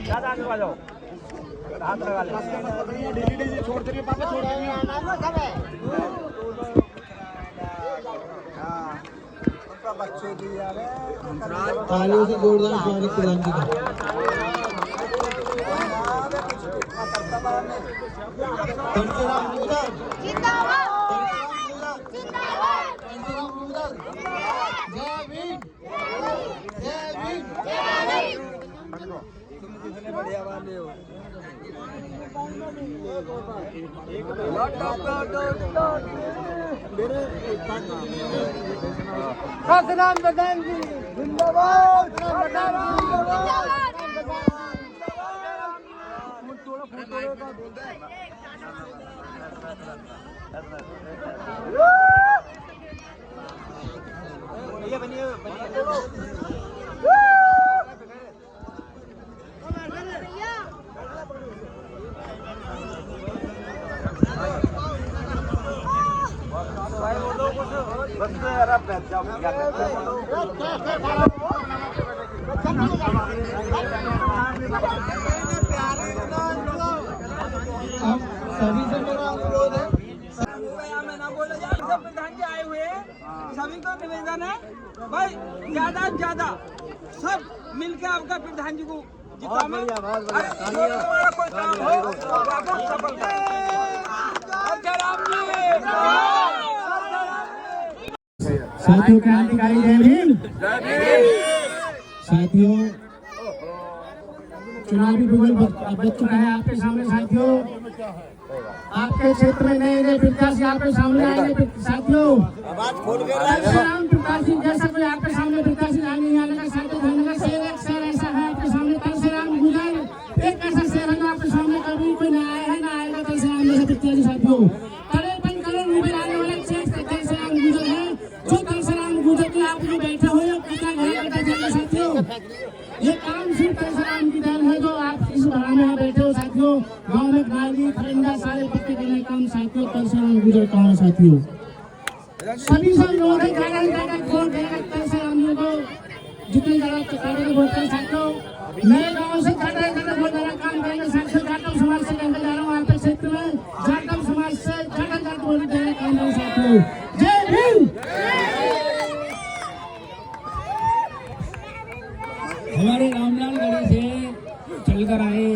ज्यादा आगे आ जाओ, हाथ लगा ले। डेली छोड़ दे पापा, छोड़ेंगे बच्चे की यार तालियों से जोरदार स्वागत प्रदान की बढ़िया वाले हो। राम बदान जी जिंदाबाद, सभी से मेरा अनुरोध है, मैं ना बोला जाए, सब प्रधान जी आए हुए हैं, सभी को निवेदन है भाई ज्यादा से ज्यादा सब मिलकर आपका प्रधान जी को जिताएं। हमारा कोई काम हो सफल साथियों, क्रांतिकारी जय भीम। साथियों, चुनावी भूगोल बच चुका है आपके सामने। साथियों, आपके क्षेत्र में नए नए प्रत्याशी आपके सामने आएंगे। साथियों, राम प्रत्याशी जैसा कोई आपके सामने प्रत्याशी नहीं आने का साथियों, धनगर शहर एक शहर ऐसा है आपके सामने। तुलसीराम गुजर एक ऐसा शहर है आपके सामने, कभी कोई ना आया है ना आएगा तुलसीराम जैसा प्रत्याशी। साथियों, करोड़ रुपए आने वाले तुलसीराम गुजर है, जो तुलसीराम गुजर के आप जो बैठे हुए पता नहीं करता जाएगा। साथियों, ये काम सिर्फ तुलसीराम की देन है जो आप इस भाड़ा में बैठे हो। साथियों, गाँव में नाली परिंदा सारे पत्ते देने काम साथियों तुलसीराम गुजर का है। साथियों, सभी से लोग ज्यादा वोट देगा तुलसीराम जी को, जितने ज्यादा चकारे वोट करें। साथियों, नए गाँव से ज्यादा वोट देना काम करेंगे। साथियों, जाटव समाज से कहकर जा रहा हूँ आपके क्षेत्र में, जाटव समाज से ज्यादा वोट देना काम करें। साथियों, जय भीम। हमारे रामलाल गढ़ी से चलकर आए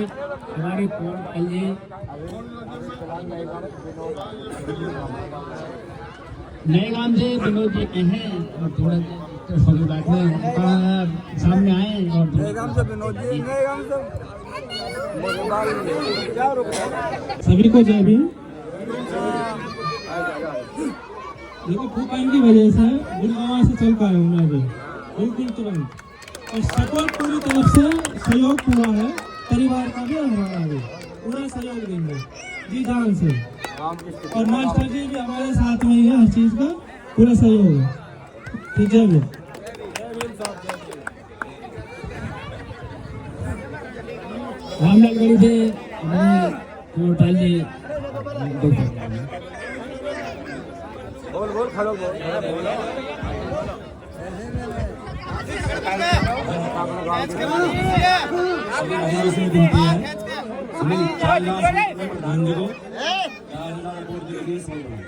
हमारे पौड़ जी, नए गांव से विनोद जी के हैं और थोड़ा बैठे सामने आए। और नए गांव से विनोद जी, नए गांव से सभी को जय भीम। देखो भूकंप की वजह से गुड़गांव से चल पाया हूँ मैं अभी बिल्कुल तुरंत, और सपोर्ट पूरी तरफ से सहयोग हुआ है, परिवार का भी और हमारा भी पूरा सहयोग देंगे जी जान से। और मास्टर जी भी हमारे साथ में ही है, हर चीज का पूरा सहयोग है। ठीक है भी रामलाल गढ़ी से टाइल जी बोल खड़ो बोल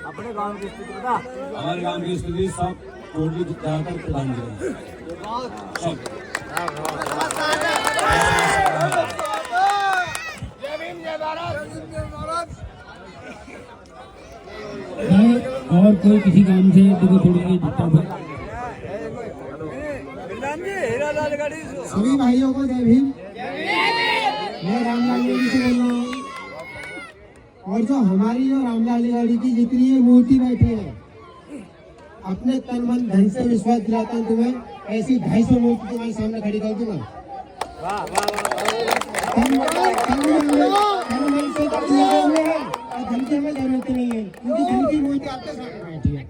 अपने गांव की स्थिति बता। हमारे गांव की स्थिति सब टोटली जाकर प्रदान करें सब। जय भीम, जय भारत। और कोई किसी काम से देखो थोड़ी जितना सभी भाइयों को जय भीम। मैं रामलाल गढ़ी से बोल रहा हूँ, और जो हमारी जो रामलाल गढ़ी की जितनी ये मूर्ति बैठी है, अपने तन मन धन से विश्वास दिलाता हूँ तुम्हें, ऐसी 250 मूर्ति तुम्हारे सामने खड़ी कर दूंगा। धन की हमें जरूरत नहीं है, क्योंकि धन की मूर्ति आपके सामने बैठी है।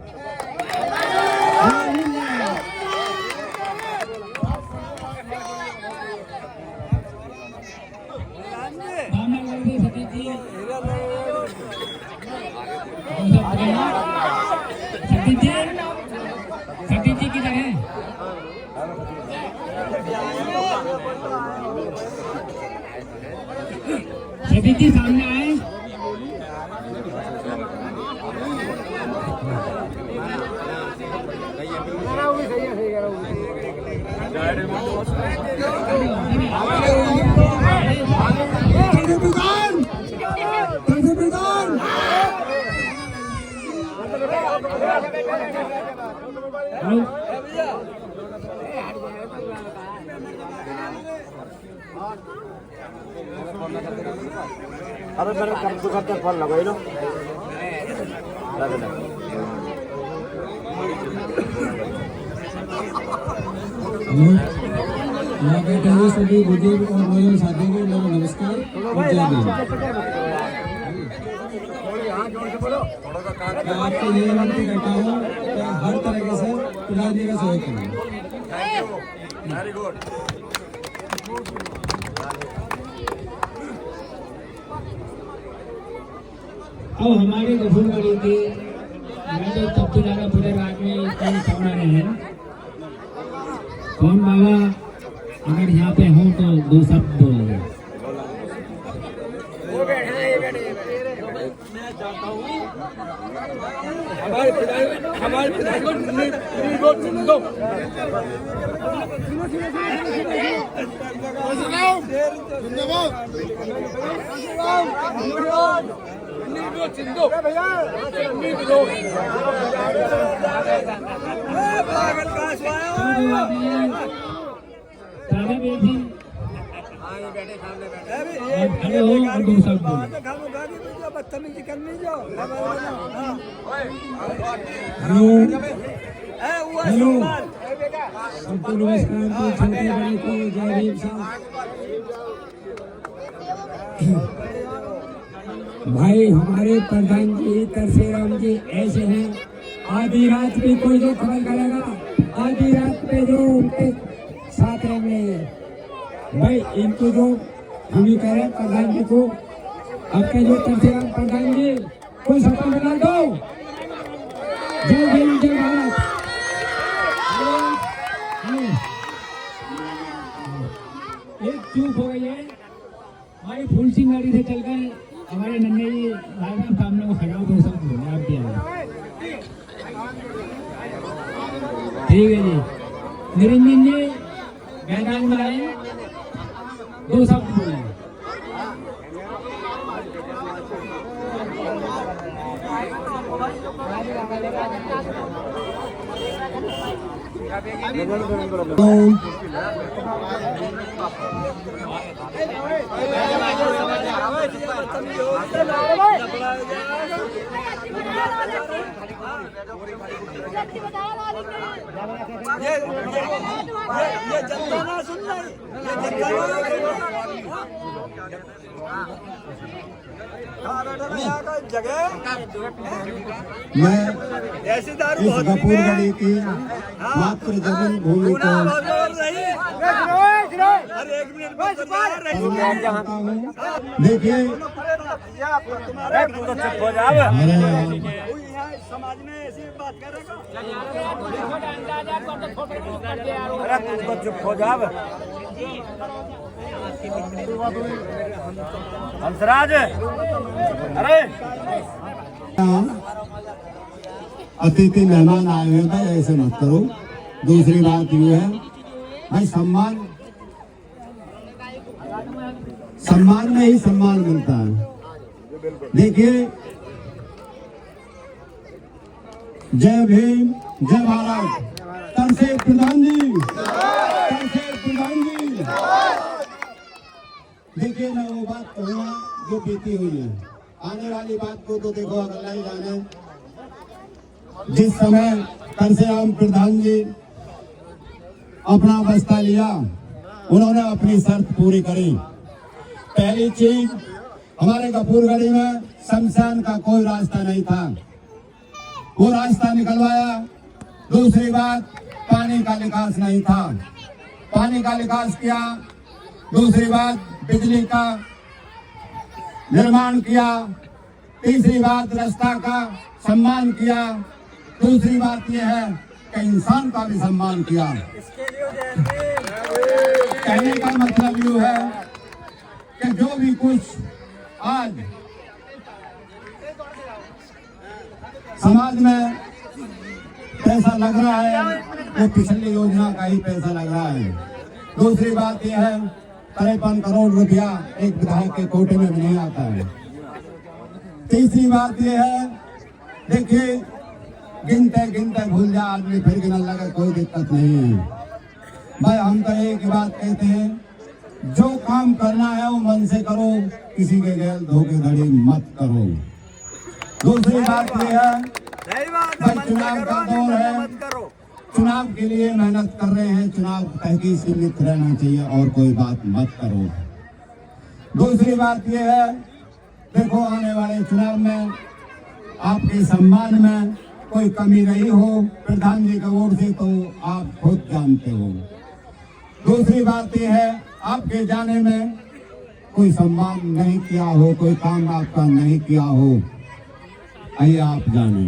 सतीश जी किधर है? सभी जी सामने आए। अरे मेरे कम से कम फल लगाई लो। यहाँ बैठे हुए सभी बुजुर्ग और नौजवान साथियों को मेरा नमस्कार और जय भीम। मैं आपके लिए विनती करता हूँ कि हर तरीके से प्रधान जी का सहयोग करें। Very good. अब हमारे गफूरगढ़ी के राजा तब तो ज्यादा पूरे राज में कई सामने हैं। कौन बाबा अगर यहाँ पे हो तो दो शब्द बोलेंगे। हमारे पिता को खड़े हो और दो शब्द बोलो। हेलो सबको नमस्कार। तो छोटे बड़े को जय भीम साहब। भाई हमारे प्रधान जी तरसेराम जी ऐसे हैं, आधी रात भी कोई जो खबर करेगा, आधी रात पे जो उनके साथ रहेंगे भाई, इनको जो हम ही कह रहे हैं प्रधान जी को, आपके जो तरसेराम प्रधान जी कोई सफल बना दो। जय भीम जय भारत। एक चूक हो गई है, हमारी फूल सिंह गाड़ी से चलकर हमारे नन्हे जी भाई साहब सामने को खड़ा हो तो सब बोले आप दिया। ठीक है जी, निरंजन जी मैदान में आए, दो शब्द बोले। ये जनता ना सुन रही, मैं इस गफूरगढ़ी की मातृ जन्म भूमि को देखिए, समाज में ऐसी बात करेगा, चुप हो जाओ। हंसराज, अरे अतिथि मेहमान आए हुए भाई, ऐसे मत करो। दूसरी बात ये है भाई, सम्मान में ही सम्मान मिलता है। देखिए, जय भीम जय भारत। तरसेर प्रधान जी, तरसेर प्रधान जी। देखिए, मैं वो बात कहूँगा जो बीती हुई है, आने वाली बात को तो देखो अगला ही जाने। जिस समय तरसेराम प्रधान जी अपना बस्ता लिया, उन्होंने अपनी शर्त पूरी करी। पहली चीज, हमारे गफूरगढ़ी में शमशान का कोई रास्ता नहीं था, वो रास्ता निकलवाया। दूसरी बात, पानी का निकास नहीं था, पानी का निकास किया। दूसरी बात, बिजली का निर्माण किया। तीसरी बात, रास्ता का सम्मान किया। दूसरी बात यह है कि इंसान का भी सम्मान किया। कहने का मतलब ये है कि जो भी कुछ आज समाज में पैसा लग रहा है वो पिछली योजना का ही पैसा लग रहा है। दूसरी बात यह है 53 करोड़ रुपया एक विधायक के कोटे में भी नहीं आता है। तीसरी बात यह है, देखिए गिनते गिनते भूल जाए आदमी फिर गिनने लगे, कोई दिक्कत नहीं है। भाई हम तो एक बात कहते हैं, जो काम करना है वो मन से करो, किसी के गैर धोखेधड़ी मत करो। दूसरी बात यह है, भाई चुनाव का दौर है, चुनाव के लिए मेहनत कर रहे हैं, चुनाव तक ही सीमित रहना चाहिए और कोई बात मत करो। दूसरी बात यह है, देखो आने वाले चुनाव में आपके सम्मान में कोई कमी नहीं हो प्रधान जी का वोट से, तो आप खुद जानते हो। दूसरी बात यह है, आपके जाने में कोई सम्मान नहीं किया हो, कोई काम आपका नहीं किया हो, आइए आप जाने।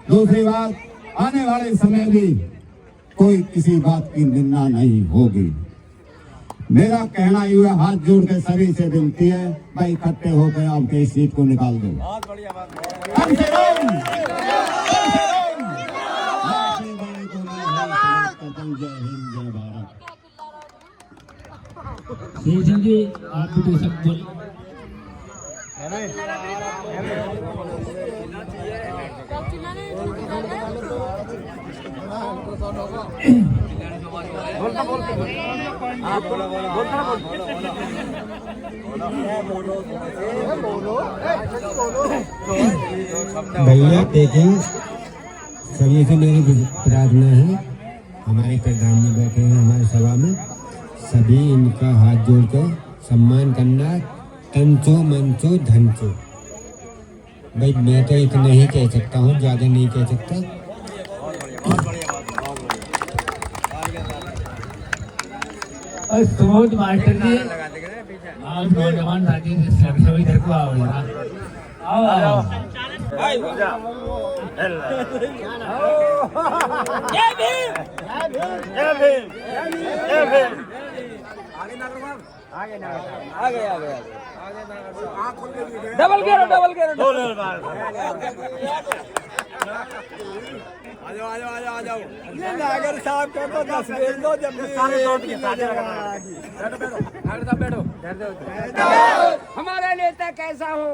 दूसरी बात, आने वाले समय भी कोई किसी बात की निंदा नहीं होगी। मेरा कहना ये हाथ जोड़ के सभी से विनती है, भाई इकट्ठे होकर आपके इस सीट को निकाल दो। बहुत बढ़िया बात जय हिंद जय भारत। जी आप भी सब बोलिए। भैया देखिए, सभी से मेरी प्रार्थना है, हमारे प्रधान जी बैठे हैं हमारी सभा में, सभी इनका हाथ जोड़कर सम्मान करना, तंचो मंचो धनचो। भाई मैं तो इतना ही कह सकता हूँ, ज़्यादा नहीं कह सकता। सुबोध मास्टर जी आप नौजवान साथी सभी इधर को आओ यार, आओ आओ। जय भीम जय भीम जय भीम। आगे डबल घेरो आ जाओ। नागर साहब का तो 10 भेज दो, जब बैठो। हमारा नेता कैसा हो,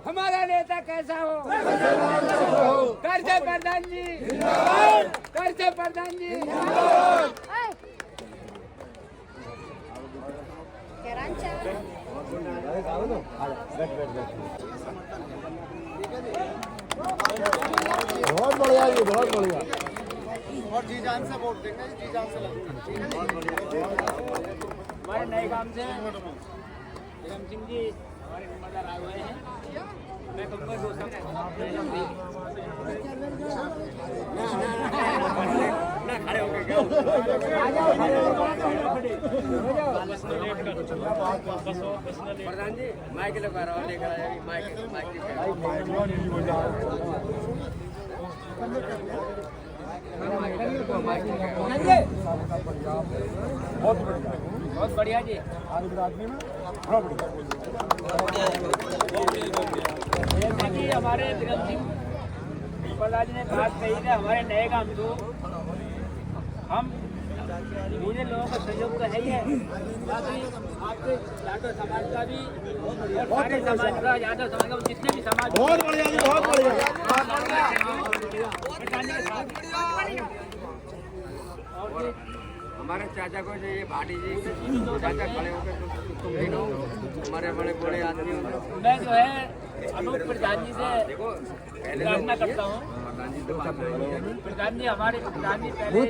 हमारा नेता कैसा हो, करते प्रधान जी, करते प्रधान जी। बहुत बढ़िया जी, बहुत बढ़िया। और जी जान से वोट देंगे, जी जान से हमारे नए काम से निगम सिंह जी हमारे नंबरदार आए हुए हैं। मैं तुमको खड़े हो गए प्रधान जी, माइक लगा रहा हूँ, लेकर आया बहुत बढ़िया जी। जैसे कि हमारे निगम सिंह जी ने बात कही थी, हमारे नए काम तो हम पूरे लोगों का सहयोग तो है ही है, बाकी आपके यादव समाज का भी और सारे समाज का, यादव समाज का जितने भी समाज। बहुत बढ़िया जी, बहुत बढ़िया। और हमारे चाचा को जो ये भाटी जी चाचा खड़े होकर तुम भी लो, हमारे बड़े बड़े आदमी हो। मैं जो है अनूप प्रधान जी से प्रार्थना करता हूँ, प्रधान जी हमारे प्रधान जी पहले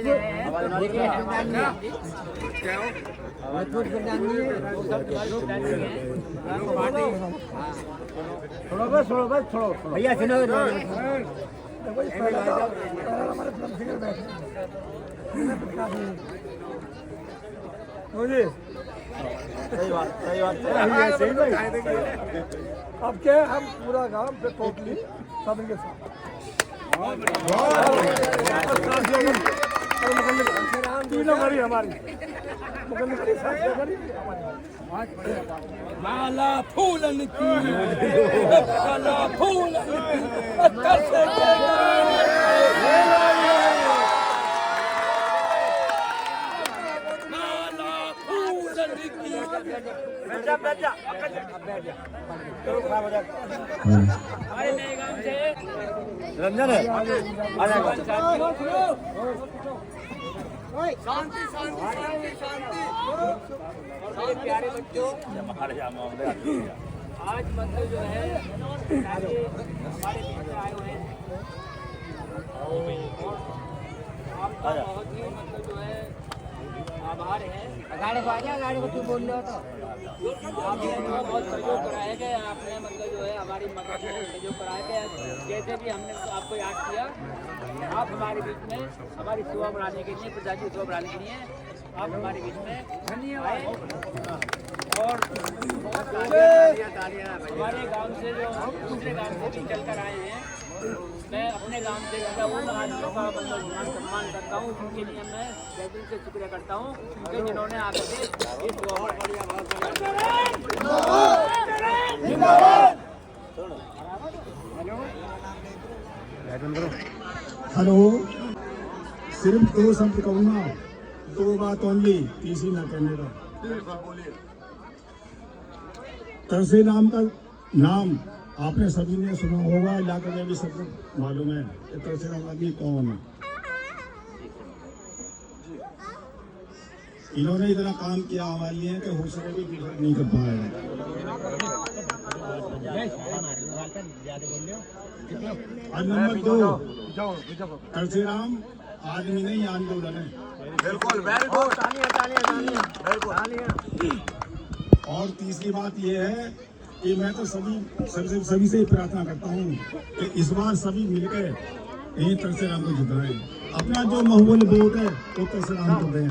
छोड़ो भैया सुनो। सही बात। अब क्या हम पूरा काम पे टोटली सब इनके साथ माला फूलन की माला फूलन की कैसे माला फूलन की हमारे नए गांव से रंजन है शांति शांति शांति शांति मेरे प्यारे बच्चों, आज मतलब जो है हमारे बीच में आए हुए हैं। आपका बहुत ही मतलब जो है आभार है। गाड़ी को क्यों बोल रहे हो? तो आपने बहुत सहयोग कराया कि आपने मतलब जो है हमारी मदद में सहयोग कराया कि जैसे भी हमने आपको याद किया, आप हमारे बीच में हमारी सेवा बढ़ाने के लिए, प्रजा की सेवा बढ़ाने के लिए आप हमारे बीच में धन्यवाद। और हमारे गांव से जो दूसरे गांव से भी चलकर आए हैं, मैं अपने गांव से उन आदमियों का मतलब सम्मान करता हूँ, उनके लिए मैं दिल से शुक्रिया करता हूँ कि जिन्होंने आकर के इस हेलो, सिर्फ 2 शब्द कहूँगा, 2 बात ओनली, तीसरी ना कहने का। तरसे नाम का नाम आपने सभी ने सुना होगा, इलाके में भी सबको मालूम है कि तरसे नाम आदमी कौन है। इन्होंने इतना काम किया हमारे लिए कि हौसले भी बिल्कुल नहीं कर पाएगा। और नंबर 2, तरसे राम आदमी नहीं, आंदोलन है। बिल्कुल वेरी गुड। और तीसरी बात यह है कि मैं तो सभी से प्रार्थना करता हूँ कि इस बार सभी मिलकर यही तरसे राम को जिताएं। अपना जो महबूल वोट है वो तरसे राम को दें,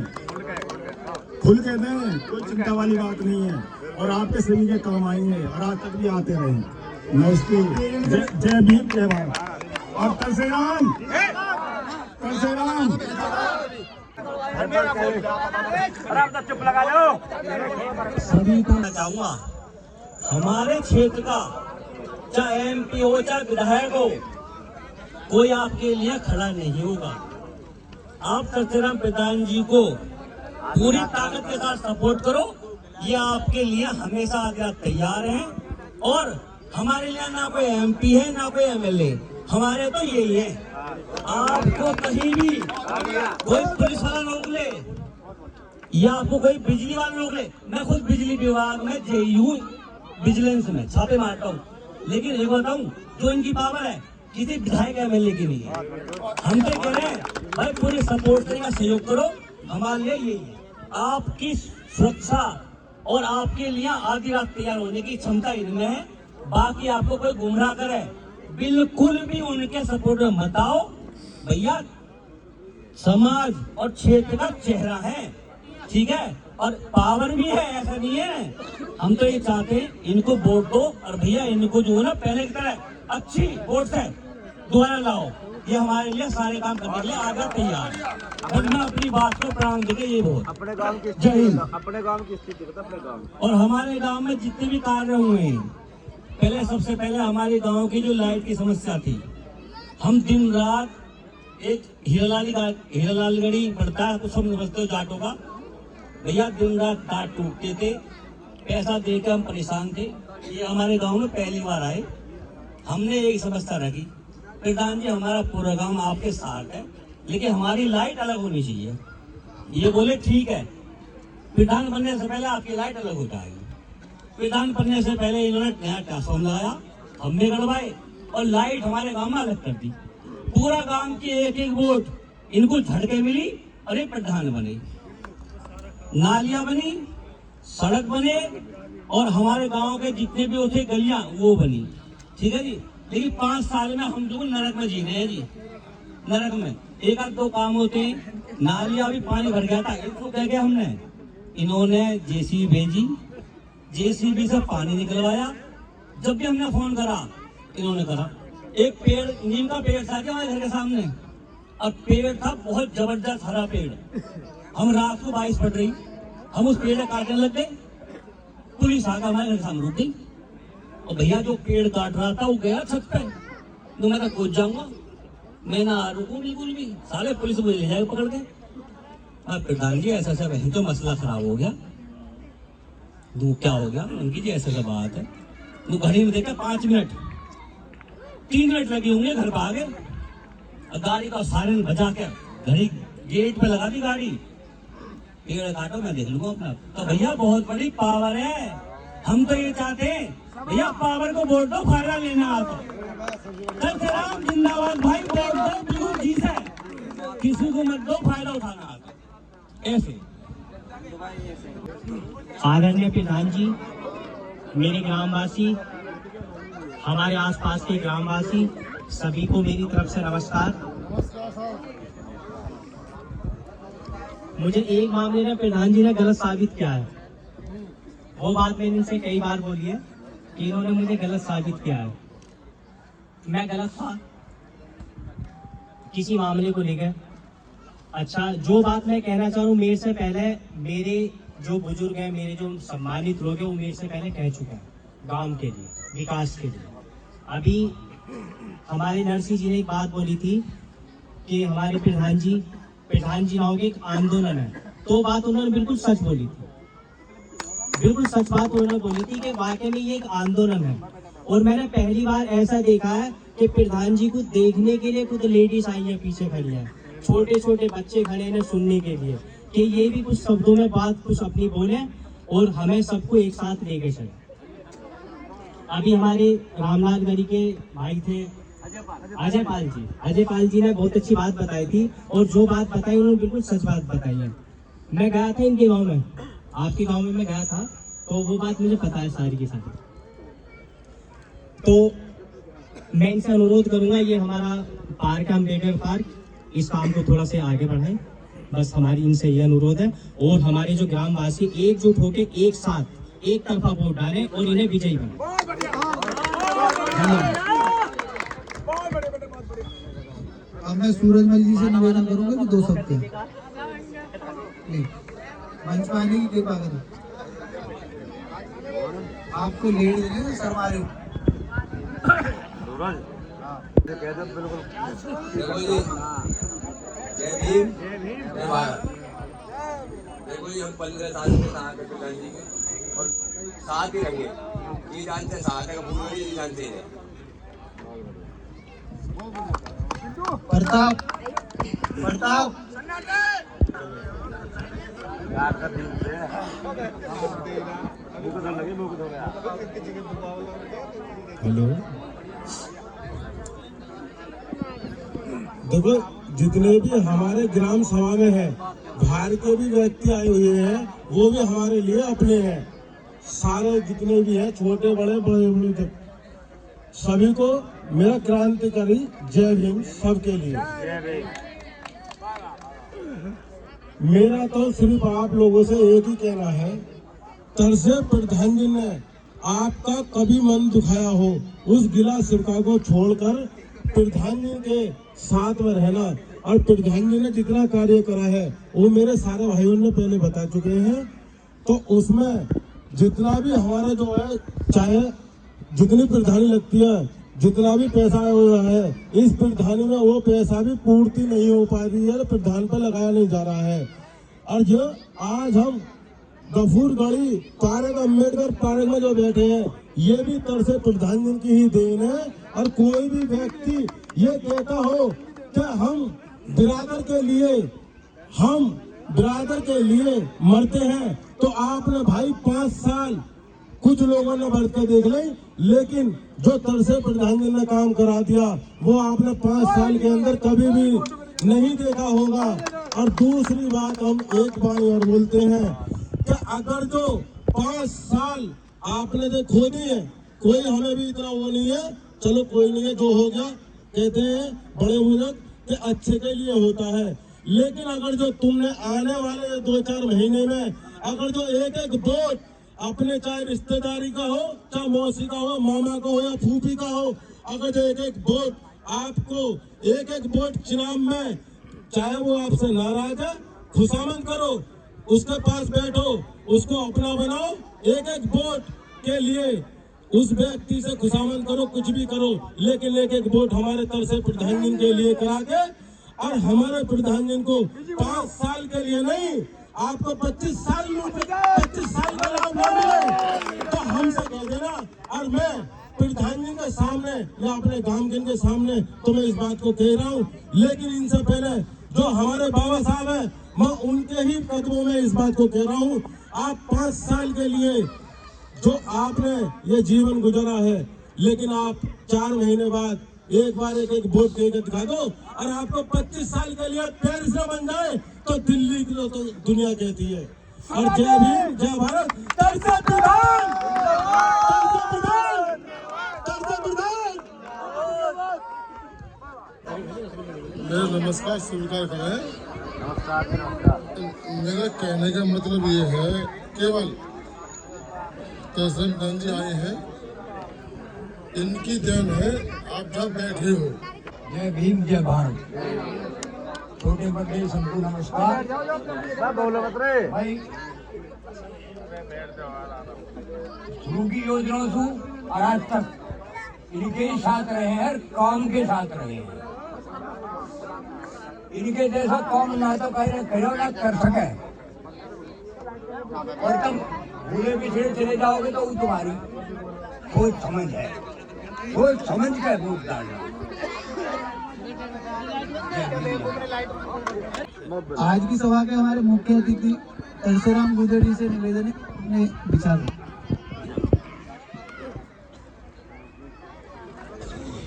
खुल के दें, कोई चिंता वाली बात नहीं है। और आपके सभी के काम आएंगे और आज तक भी आते रहे। नमस्ते, जय भीम, जय भारत। और तरसे राम, तरसे राम। चुप लगा लो। सभी को मैं चाहूंगा, हमारे क्षेत्र का चाहे MP हो चाहे विधायक हो, कोई आपके लिए खड़ा नहीं होगा। आप तरसेराम प्रधान जी को पूरी ताकत के साथ सपोर्ट करो, ये आपके लिए हमेशा आगे तैयार हैं। और हमारे लिए ना कोई MP है ना कोई MLA, हमारे तो यही है। आपको कहीं भी कोई पुलिस वाला रोक ले या आपको कोई बिजली वाला रोक ले, मैं खुद बिजली विभाग में JU विजिलेंस में छापे मारता हूँ, लेकिन एक बताऊँ, जो इनकी पावर है किसी विधायक MLA की नहीं है। हम तो कह रहे हैं भाई पूरे सपोर्ट से सहयोग करो, हमारे लिए यही है। आपकी सुरक्षा और आपके लिए आधी रात तैयार होने की क्षमता इनमें है। बाकी आपको कोई गुमराह करे, बिल्कुल भी उनके सपोर्ट में मत आओ। भैया समाज और क्षेत्र का चेहरा है, ठीक है, और पावर भी है, ऐसा नहीं है। हम तो ये चाहते हैं इनको वोट दो और भैया इनको जो है ना पहले की तरह अच्छी वोट से दोबारा लाओ। ये हमारे लिए सारे काम करने के लिए आगे तैयार है। और मैं अपनी बात को प्राण देके ये बोल, अपने गांव की जय हिंद। अपने गांव की स्थिति बता, अपने गांव। और हमारे गांव में जितने भी कार्य हुए हैं, पहले सबसे पहले हमारे गांव की जो लाइट की समस्या थी, हम दिन रात एक हीरालाल गढ़ी पड़ता है, कुछ सब समझते हो जाटों का, भैया दिन रात तार टूटते थे, पैसा देकर हम परेशान थे। ये हमारे गांव में पहली बार आए, हमने एक समस्या रखी, प्रधान जी हमारा पूरा गांव आपके साथ है, लेकिन हमारी लाइट अलग होनी चाहिए। ये बोले ठीक है, प्रधान बनने से पहले आपकी लाइट अलग हो जाएगी। प्रधान बनने से पहले इन्होंने नया ट्रांसफॉर्मर लगाया, हमने गड़वाए और लाइट हमारे गांव में अलग कर दी। पूरा गांव की एक एक वोट इनको झटके मिली और एक प्रधान बने, नालियां बनी, सड़क बने और हमारे गांव के जितने भी होते गलियां वो बनी, ठीक है जी। लेकिन 5 साल में हम जो नरक में जी रहे हैं जी, नरक में एक आध 2 काम होते हैं। नालियां भी पानी भर गया था, इसको कह के हमने, इन्होंने JCB भेजी, JCB से पानी निकलवाया। जब भी हमने फोन करा इन्होंने करा, एक पेड़ नीम का पेड़ था क्या हमारे घर के सामने, और पेड़ था बहुत जबरदस्त हरा पेड़, हम रात को बारिश पड़ रही, हम उस पेड़ काटने लग गए, पुलिस आकर हमारे घर सामने रुक गई। और भैया जो पेड़ काट रहा था वो गया छत पे, तो मैं कूद जाऊंगा, मैं ना रुकूं बिल्कुल भी, साले पुलिस मुझे ले जाएगा पकड़ के। प्रधान जी ऐसा ऐसा वही तो मसला खराब हो गया। तू क्या हो गया उनकी जी, ऐसा बात है। तू घड़ी में देखा 5 मिनट 3 मिनट लगे होंगे घर पर आ गए, गाड़ी का सायरन बजा के घड़ी गेट पे लगा दी गाड़ी, पेड़ काटो मैं देख लूंगा अपना। तो भैया बहुत बड़ी पावर है, हम तो ये चाहते हैं भैया पावर को वोट दो, फायदा लेना आता राम जिंदाबाद भाई, वोट दो बिल्कुल जी से, किसी को मत दो, फायदा उठाना आता ऐसे। आदरणीय प्रधान जी, मेरे ग्रामवासी, हमारे आसपास के ग्रामवासी सभी को मेरी तरफ से नमस्कार। मुझे एक मामले में प्रधान जी ने गलत साबित किया है, वो बात मैंने इनसे कई बार बोली है कि इन्होंने मुझे गलत साबित किया है। मैं गलत था किसी मामले को लेकर। अच्छा, जो बात मैं कहना चाह रहा हूँ, मेरे से पहले मेरे जो बुजुर्ग हैं, मेरे जो सम्मानित लोग हैं, वो मेरे से पहले कह चुके हैं गांव के लिए, विकास के लिए। अभी हमारे नरसिंह जी ने एक बात बोली थी कि हमारे प्रधान जी नाम के एक आंदोलन है, तो बात उन्होंने बिल्कुल सच बोली थी, बिल्कुल सच बात उन्होंने बोली थी कि वाकई में ये एक आंदोलन है। और मैंने पहली बार ऐसा देखा है कि प्रधान जी को देखने के लिए खुद लेडीज आई है, पीछे खड़ी है, छोटे छोटे बच्चे खड़े हैं सुनने के लिए कि ये भी कुछ शब्दों में बात कुछ अपनी बोले और हमें सबको एक साथ लेके चले। अभी हमारे रामलाल गरी के भाई थे अजय पाल जी ने बहुत अच्छी बात बताई थी, और जो बात बताई उन्होंने बिल्कुल सच बात बताई है। मैं गया था इनके गांव में, आपके गांव में मैं गया था, तो वो बात मुझे पता है सारी की सारी। तो मैं इनसे अनुरोध करूंगा, ये हमारा पार्क है अम्बेडकर पार्क, इस काम को थोड़ा से आगे बढ़ाएं, बस हमारी इनसे ये अनुरोध है। और हमारे जो ग्रामवासी एकजुट होकर एक साथ एक तरफा वोट डालें और इन्हें विजयी बनाएं। अब मैं सूरजमल जी से निवेदन करूंगा कि 2 शब्द मंच में आने की कृपा करें। आपको लेट देंगे शर्मा रहे हो। जय भीम जय भारत। देखो ये हम 15 साल से साथ हैं प्रधान जी के, और साथ ही रहेंगे, ये जानते साथ है कपूर, ये जानते हैं। प्रताप हेलो, देखो जितने भी हमारे ग्राम सभा में है, बाहर के भी व्यक्ति आए हुए हैं, वो भी हमारे लिए अपने हैं। सारे जितने भी हैं, छोटे बड़े बड़े तक, सभी को मेरा क्रांतिकारी जय भीम सबके लिए। मेरा तो सिर्फ आप लोगों से एक ही कहना है, तरसे प्रधान जी ने आपका कभी मन दुखाया हो, उस गिला सिरका को छोड़कर प्रधान जी के साथ में रहना। और प्रधान जी ने जितना कार्य करा है वो मेरे सारे भाइयों ने पहले बता चुके हैं, तो उसमें जितना भी हमारे जो है, चाहे जितनी प्रधानी लगती है, जितना भी पैसा हुआ है, इस प्रधानी में वो पैसा भी पूर्ति नहीं हो पा रही है, प्रधान पर लगाया नहीं जा रहा है। और जो आज हम गफूरगढ़ी पार्क अम्बेडकर पार्क में जो बैठे हैं, ये भी तरसे प्रधान जी की ही देन है। और कोई भी व्यक्ति ये कहता हो कि हम बिरादर के लिए मरते हैं, तो आपने भाई 5 साल कुछ लोगों ने बढ़ के देख लें, लेकिन जो तरसे प्रधान जी ने काम करा दिया वो आपने 5 साल के अंदर कभी भी नहीं देखा होगा। और दूसरी बात, हम एक बार और बोलते हैं कि अगर जो 5 साल आपने जो खो दिए, कोई हमें भी इतना वो नहीं है, चलो कोई नहीं है, जो हो गया कहते हैं बड़े बुजुर्ग कि अच्छे के लिए होता है। लेकिन अगर जो तुमने आने वाले 2-4 महीने में अगर जो एक वोट अपने, चाहे रिश्तेदारी का हो, चाहे मौसी का हो, मामा का हो या फूफी का हो, अगर जो एक वोट आपको एक वोट चुनाव में, चाहे वो आपसे नाराज है, खुशामद करो, उसके पास बैठो, उसको अपना बनाओ, एक एक वोट के लिए उस व्यक्ति से खुशामद करो, कुछ भी करो, लेकिन एक एक वोट हमारे तरफ से प्रधान जी के लिए करा के, और हमारे प्रधान जी को 5 साल के लिए नहीं, आपको 25 साल का लाभ न मिले तो हमसे कह देना। और मैं प्रधान जी के सामने या अपने गांव के सामने तो मैं इस बात को कह रहा हूँ, लेकिन इनसे पहले जो हमारे बाबा साहब है, मैं उनके ही कदमों में इस बात को कह रहा हूँ। आप 5 साल के लिए जो आपने ये जीवन गुजारा है, लेकिन आप 4 महीने बाद एक बार एक वोट देकर दिखा दो, और आपको 25 साल के लिए पेरिस न बन जाए तो दिल्ली की तो दुनिया कहती है। और जय भीम, जय भारत। तरसे प्रधान, तरसे प्रधान, तरसे प्रधान। मेरा नमस्कार स्वीकार करें। मेरा कहने का मतलब ये है, केवल तरसे प्रधान जी आए हैं, इनकी देन है, आप जब बैठे हो। जय भीम, जय भारत। छोटे बड़े सबको नमस्कार। भाई शुरू की योजना से और आज तक इनके साथ रहे हैं, काम के साथ रहे हैं। इनके जैसा काम ना तो कहीं ना कर सके, और तुम भूले पिछड़े चले जाओगे तो तुम्हारी सोच समझ है, सोच समझ के वोट डालना। आज की सभा के हमारे मुख्य अतिथि तरसेराम गुर्जर जी से निवेदन है विचार।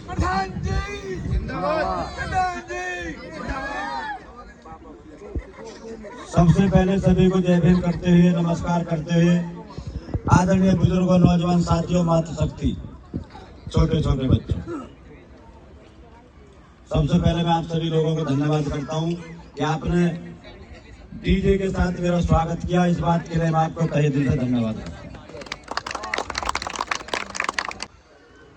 प्रधान जी जिंदाबाद, प्रधान जी। सबसे पहले सभी को जय भीम करते हुए, नमस्कार करते हुए, आदरणीय बुजुर्गों, नौजवान साथियों, मातृशक्ति, छोटे छोटे बच्चों, सबसे पहले मैं आप सभी लोगों को धन्यवाद करता हूं कि आपने डीजे के साथ मेरा स्वागत किया। इस बात के लिए मैं आपको तहे दिल से धन्यवाद करता हूं।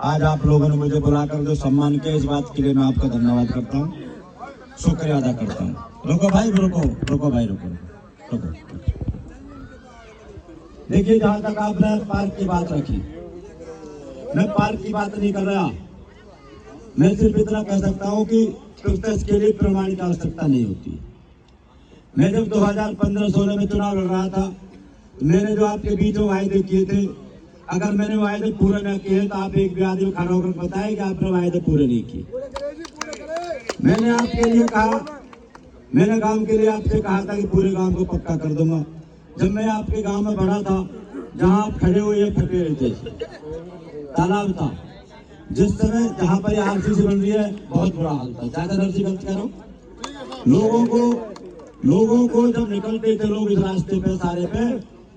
आज आप लोगों ने मुझे बुलाकर जो सम्मान किया, इस बात के लिए मैं आपका धन्यवाद करता हूं, शुक्रिया अदा करता हूं। रुको भाई, रुको भाई, रुको। देखिए, जहां तक आपने पार्क की बात रखी, मैं पार्क की बात नहीं कर रहा। मैं सिर्फ इतना कह सकता हूं कि प्रोसेस के लिए प्रमाण की आवश्यकता नहीं होती। मैं जब 2015-16 में चुनाव लड़ रहा था, मैंने जो आपके बीच में वायदे किए थे, अगर मैंने वायदे पूरे न किए तो आप एक भी आदमी खड़ा होकर बताए कि आपने वायदे पूरे नहीं किए। मैंने आपके लिए कहा, मैंने गांव के लिए आपसे कहा था कि पूरे गांव को पक्का कर दूंगा। जब मैं आपके गांव में बढ़ा था, जहां आप खड़े हुए फटे रहते, तालाब था, जिस समय जहां पर आरसीसी बन रही है, बहुत बुरा हाल था। ज्यादा नर्सी गलत करो। लोगों को जब निकलते थे लोग इस रास्ते पे, सारे पे,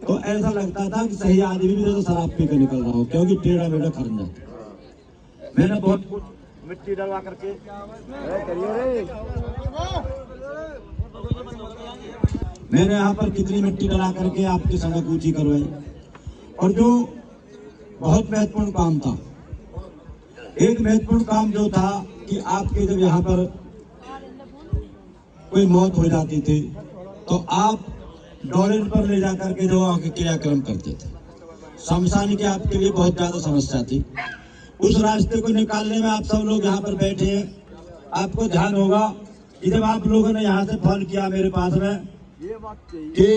तो ऐसा लगता था कि सही आदमी भी जैसे शराब पी के निकल रहा हो, क्योंकि टेढ़ा मेढ़ा खरन जाता। मैंने बहुत मिट्टी डलवा करके मैंने यहाँ पर कितनी मिट्टी डला करके आपकी सड़क ऊंची करवाई। और जो बहुत महत्वपूर्ण काम था, एक महत्वपूर्ण काम जो था कि आपके जब यहाँ पर कोई मौत हो जाती थी तो आप डोरेन पर ले जाकर के जो क्रियाक्रम करते थे। शमशान की आपके लिए बहुत ज्यादा समस्या थी। उस रास्ते को निकालने में आप सब लोग यहाँ पर बैठे हैं। आपको ध्यान होगा कि जब आप लोगों ने यहाँ से फोन किया मेरे पास में कि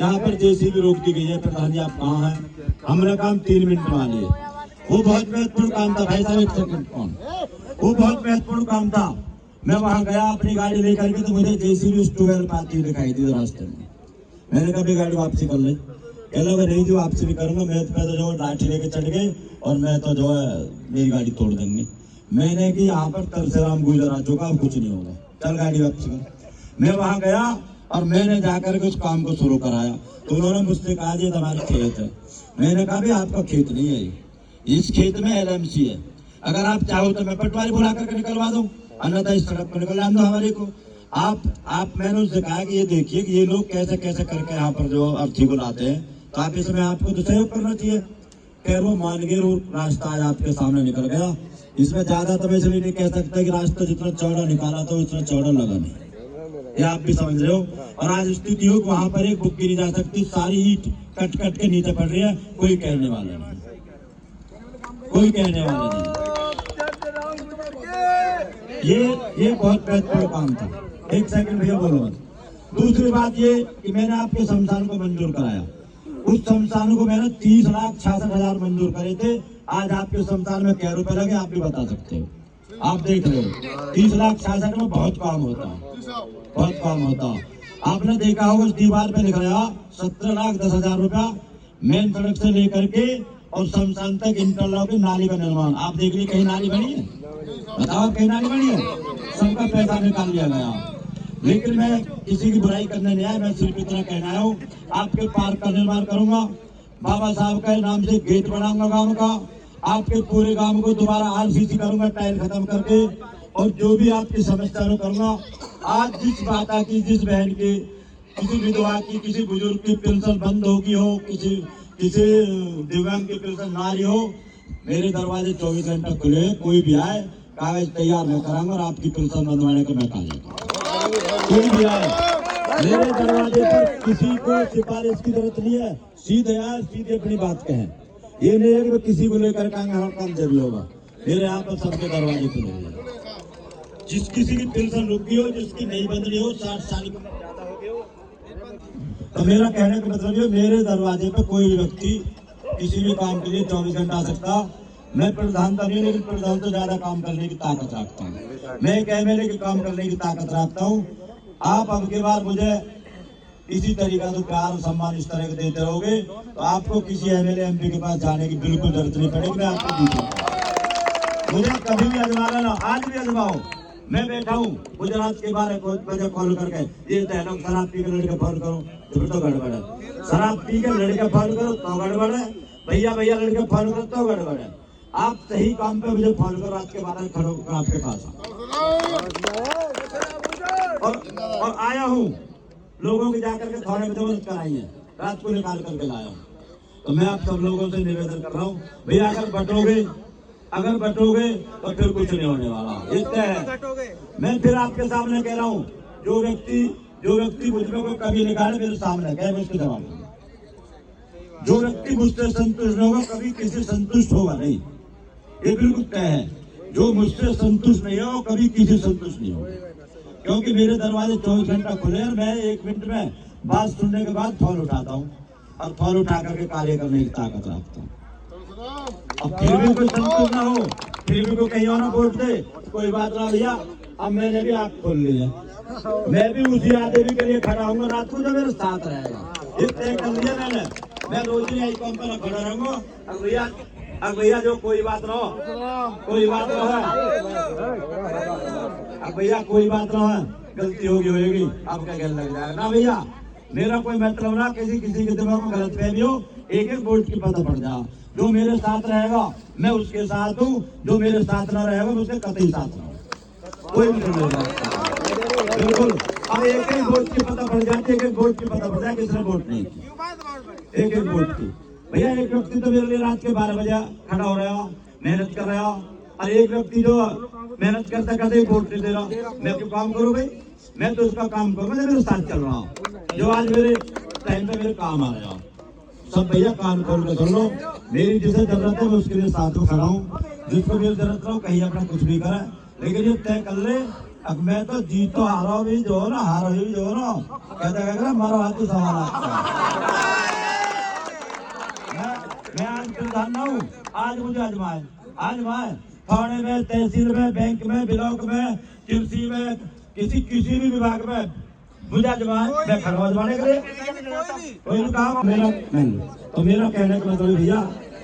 यहाँ पर जेसीबी रोक दी गई है, प्रधान जी आप कहाँ हैं, हमने काम 3 मिनट में लिए। वो बहुत महत्वपूर्ण काम था भाई साहब, 1 सेकंड फोन, वो बहुत महत्वपूर्ण काम था। मैं वहां गया अपनी गाड़ी लेकर के, तो मुझे जेसीबी ट्यूबवेल पर आती हुई दिखाई दी रास्ते में। मैंने कभी गाड़ी वापसी कर ली, कह लगा नहीं जो वापसी नहीं करूंगा, मैं तो जो लाठी लेके चढ़ गए और मैं तो जो है मेरी गाड़ी तोड़ देंगे। मैंने कि यहाँ पर तरसेराम गुजर आ चुका, अब कुछ नहीं होगा, चल गाड़ी वापसी कर। मैं वहां गया और मैंने जाकर के उस काम को शुरू कराया। तो उन्होंने मुझसे कहा जी हमारा खेत है। मैंने कहा भी आपका खेत नहीं है, इस खेत में LMC है, अगर आप चाहो तो मैं पटवारी बुला करके निकलवा दूं, अन्यथा इस सड़क पर निकल दो हमारे को। आप मैंने उससे कहा कि ये देखिए कि ये लोग कैसे कैसे करके यहाँ पर जो अर्थी को लाते हैं, तो आप इसमें आपको तो सहयोग करना चाहिए। खैर वो मान गए, वो रास्ता आज आपके सामने निकल गया। इसमें ज्यादा तो मैं इसलिए नहीं कह सकता कि रास्ता जितना चौड़ा निकाला था उतना चौड़ा लगा नहीं। ये आप भी समझ रहे हो। और आज स्थिति हो कि वहां पर एक बुक गिरी जा सकती, सारी ईंट कट कट के नीचे पड़ रही है, कोई कहने वाला नहीं, कोई कहने वाला नहीं। ये बहुत महत्वपूर्ण काम था। एक सेकंड भैया बोलो मत। दूसरी बात ये कि मैंने आपके शमशान को मंजूर कराया, उस शमशान को मैंने 30,66,000 मंजूर करे थे। आज आपके शमशान में क्या रुपए लगे आप भी बता सकते हो, आप देख रहे हो। 30,66,000 में बहुत काम होता है, बहुत काम होता है। आपने देखा होगा उस दीवार पे लिख रहा 17,10,000 रुपया मेन सड़क से लेकर के और शमशान तक इंटरलॉक की नाली का निर्माण। आप देख लीजिए कहीं नाली बनी है, बताओ कहीं नाली बनी है? सबका पैसा निकाल लिया गया। लेकिन मैं किसी की बुराई करने नहीं आया, मैं सिर्फ इतना कहना आया हूँ, आपके पार्क का निर्माण करूंगा, बाबा साहब के नाम से गेट बनाऊंगा गांव का, आपके पूरे गांव को दोबारा आरसीसी करूंगा टाइल खत्म करके, और जो भी आपकी समस्या में करूंगा। आज जिस माता की, जिस बहन की, किसी विधवा की, किसी बुजुर्ग की पेंशन बंद होगी हो, किसी दिव्यांग की पेंशन ना रही हो, मेरे दरवाजे 24 घंटे खुले, कोई भी आए कागज तैयार मैं कराऊंगा और आपकी पेंशन बंधवाने को मैं कहा कोई भी आए मेरे दरवाजे पर, किसी को सिफारिश की जरूरत नहीं है, सीधे आए सीधे अपनी बात कहें। ये नहीं है कि किसी को लेकर हमारा काम जरूरी होगा। मेरे यहाँ पर सबके दरवाजे खुले हैं, जिस किसी की पेंशन रुक गई हो, जिसकी नहीं बंद रही हो, 60 साल की ज्यादा हो गई हो, तो मेरा कहने का मतलब ये, मेरे दरवाजे पर कोई भी व्यक्ति किसी भी काम के लिए 24 घंटा आ सकता। मैं प्रधान तो नहीं, लेकिन प्रधान तो ज्यादा काम करने की ताकत रखता हूँ, मैं एक एमएलए की काम करने की ताकत रखता हूँ। आप अब के बाद मुझे इसी तरीका से प्यार और सम्मान इस तरह के देते रहोगे तो आपको किसी एमएलए एमपी के पास जाने की बिल्कुल जरूरत नहीं पड़ेगी। मैं आपको दूंगा, मुझे कभी भी आजमा लेना, आज भी आजमाओ। मैं बैठा हूँ गुजरात के बारे में कॉल करके, ये तो शराब पी के लड़के फोन करो तो तो गड़बड़ है, शराब पी के लड़के फोन करो तो गड़बड़ है, भैया भैया लड़के फोन करो तो गड़बड़ है। आप सही काम पे मुझे फोन करो, रात के 12 खड़ो आपके पास और आया हूँ लोगों की जाकर के थाने में जबरदस्त कराई है, रात को निकाल करके लाया हूँ। तो मैं आप सब लोगों से निवेदन कर रहा हूँ, भैया अगर बटोगे तो फिर कुछ नहीं होने वाला, इतना है। मैं फिर आपके सामने कह रहा हूँ, जो व्यक्ति मुझमें को कभी निकाले मेरे सामने कहे, मैं उसको जवाब दूंगा। जो व्यक्ति मुझसे संतुष्ट होगा कभी किसी संतुष्ट होगा नहीं, ये बिल्कुल तय है। जो मुझसे संतुष्ट नहीं हो कभी किसी संतुष्ट नहीं होगा, क्योंकि मेरे दरवाजे 24 घंटा खुले हैं। मैं 1 मिनट में बात सुनने के बाद फोन उठाता हूँ और फोन उठा करके कार्य करने की ताकत रखता हूँ। अब फिर भी कोई संतुष्ट ना हो, फिर भी कोई कहीं और ना वोट दे, कोई बात ना भैया, अब मैंने भी आँख खोल ली है, मैं भी उसी आदेवी के लिए खड़ा हूँ रात को जो मेरे साथ रहेगा, ये तय कर लिया मैंने। मैं रोज ही आई कॉम पर खड़ा रहूंगा। अब भैया जो कोई बात ना हो, कोई बात ना है, अब भैया कोई बात ना है, गलती होगी, अब क्या कहने लग जाएगा ना भैया। मेरा कोई मतलब ना किसी के दिमाग में गलत फहमी हो, एक वोट की पता पड़ जाए। जो मेरे साथ रहेगा मैं उसके साथ हूँ, जो मेरे साथ ना रहेगा मैं उसके कतई साथ हूँ, कोई भी नहीं रहेगा। बिल्कुल अब एक वोट की पता पड़ जाती है, एक वोट की पता पड़ जाए किसने वोट नहीं की, एक वोट की। भैया एक व्यक्ति तो मेरे लिए रात के 12 बजे खड़ा हो रहा, मेहनत कर रहा, और एक व्यक्ति जो मेहनत करते करते वोट नहीं दे रहा। मैं क्यों काम करूँ भाई, मैं तो उसका काम करूँगा जो मेरे साथ चल रहा हूँ, जो आज मेरे टाइम पे मेरे काम आ रहा। सब भैया कान खोल के सुन लो, मेरी जिसे जरूरत है मैं उसके लिए साथ में खड़ा हूँ, जिसको मेरी जरूरत हो कहीं अपना कुछ भी करे, लेकिन ये तय कर ले। अब मैं तो जीत तो हारा भी जो हो ना, हारा भी जो हो ना, कहता मारो हाथ तो सवाल मैं आज प्रधान ना हूँ, आज मुझे आजमाए थाने में, तहसील में, बैंक में, ब्लॉक में, कृषि में, किसी भी विभाग में मुझे आजमाए, मैं खड़ा आजमाने के लिए कोई काम मेरा नहीं। तो मेरा कहने का मतलब भैया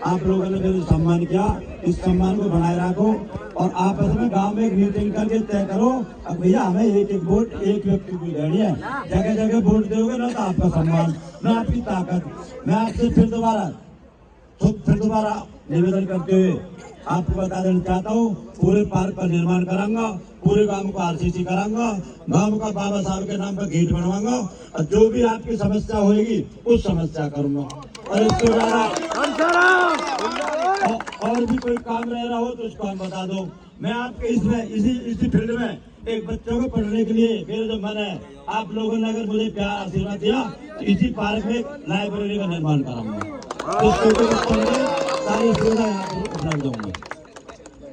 आप लोगों ने मेरे सम्मान किया, इस सम्मान को बनाए रखो और आपस में गांव में एक मीटिंग करके तय करो। अब भैया हमें एक वोट एक व्यक्ति को देनी है, जगह जगह वोट दोगे ना तो आपका सम्मान ना आपकी ताकत। मैं आपसे फिर दोबारा निवेदन करते हुए आपको बता देना चाहता हूँ, पूरे पार्क का निर्माण कराऊंगा, पूरे गांव को आरसीसी कराऊंगा, गांव का बाबा साहब के नाम पर गेट बनवाऊंगा और जो भी आपकी समस्या होगी उस समस्या करूंगा। और इसको ज्यादा और भी कोई काम रह रहा हो तो उसको हम बता दो। मैं आपके इसमें इसी फील्ड में एक बच्चों को पढ़ने के लिए मेरा जो मन है, आप लोगों ने अगर मुझे प्यार आशीर्वाद दिया तो इसी पार्क में लाइब्रेरी का निर्माण कराऊंगा। तो छोटे बच्चों के सारी सुविधा यहाँ पर उपलब्ध होंगी।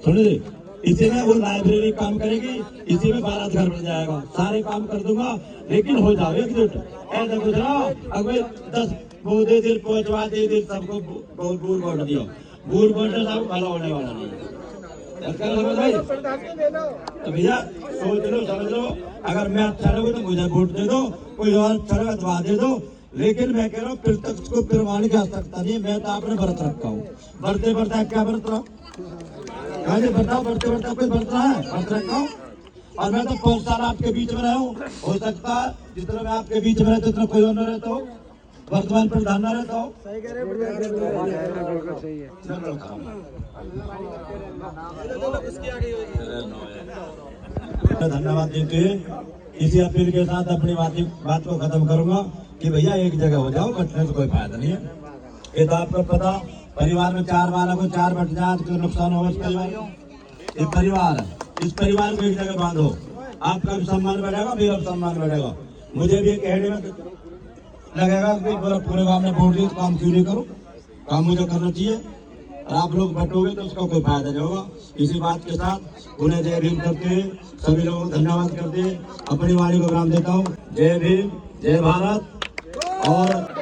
सुनिए, इसी में वो लाइब्रेरी काम करेगी, इसी में बारात घर बन जाएगा, सारे काम कर दूंगा। लेकिन हो जाओ एकजुट, ऐसा कुछ ना अगर 10 वो दे दिल पहुंचवा दे दिल सबको बहुत बूढ़ बोट दियो, बूढ़ बोट सब भला होने वाला नहीं है। तो भैया सोच लो, समझ लो, अगर मैं अच्छा लगूँ तो मुझे वोट दे दो, कोई और अच्छा लगा तो दे दो। लेकिन मैं कह रहा हूँ प्रत्यक्ष को प्रमाण की आवश्यकता नहीं। मैं तो आपने व्रत रखा हूँ, बढ़ते बढ़ता क्या व्रत रहा, बताओ, बढ़ते बढ़ता कोई व्रत रहा है? व्रत रखा हूँ। और मैं तो 5 साल आपके बीच में रहा हूँ। हो सकता है जितना मैं आपके बीच में रहता उतना कोई और न रहता हो, वर्तमान प्रधान न रहता हो। धन्यवाद देते हुए इसी अपील के साथ अपनी बात को खत्म करूंगा कि भैया एक जगह हो जाओ, बटने से कोई फायदा नहीं है। ये तो आपको पता, परिवार में 4 वाला को 4 बट जाए तो नुकसान होगा। इस परिवार को, एक परिवार है, इस परिवार को एक जगह बांधो, आपका भी सम्मान बढ़ेगा, मेरा भी सम्मान बढ़ेगा। मुझे भी एक कहने में लगेगा कि पूरे गांव में वोट दिए तो काम क्यों नहीं करूं, काम मुझे करना चाहिए। और आप लोग बटोगे तो उसका कोई फायदा नहीं होगा। इसी बात के साथ उन्हें जय भीम करते हुए सभी लोगों को धन्यवाद करते हुए अपनी वाणी को विराम देता हूँ। जय भीम, जय भारत। और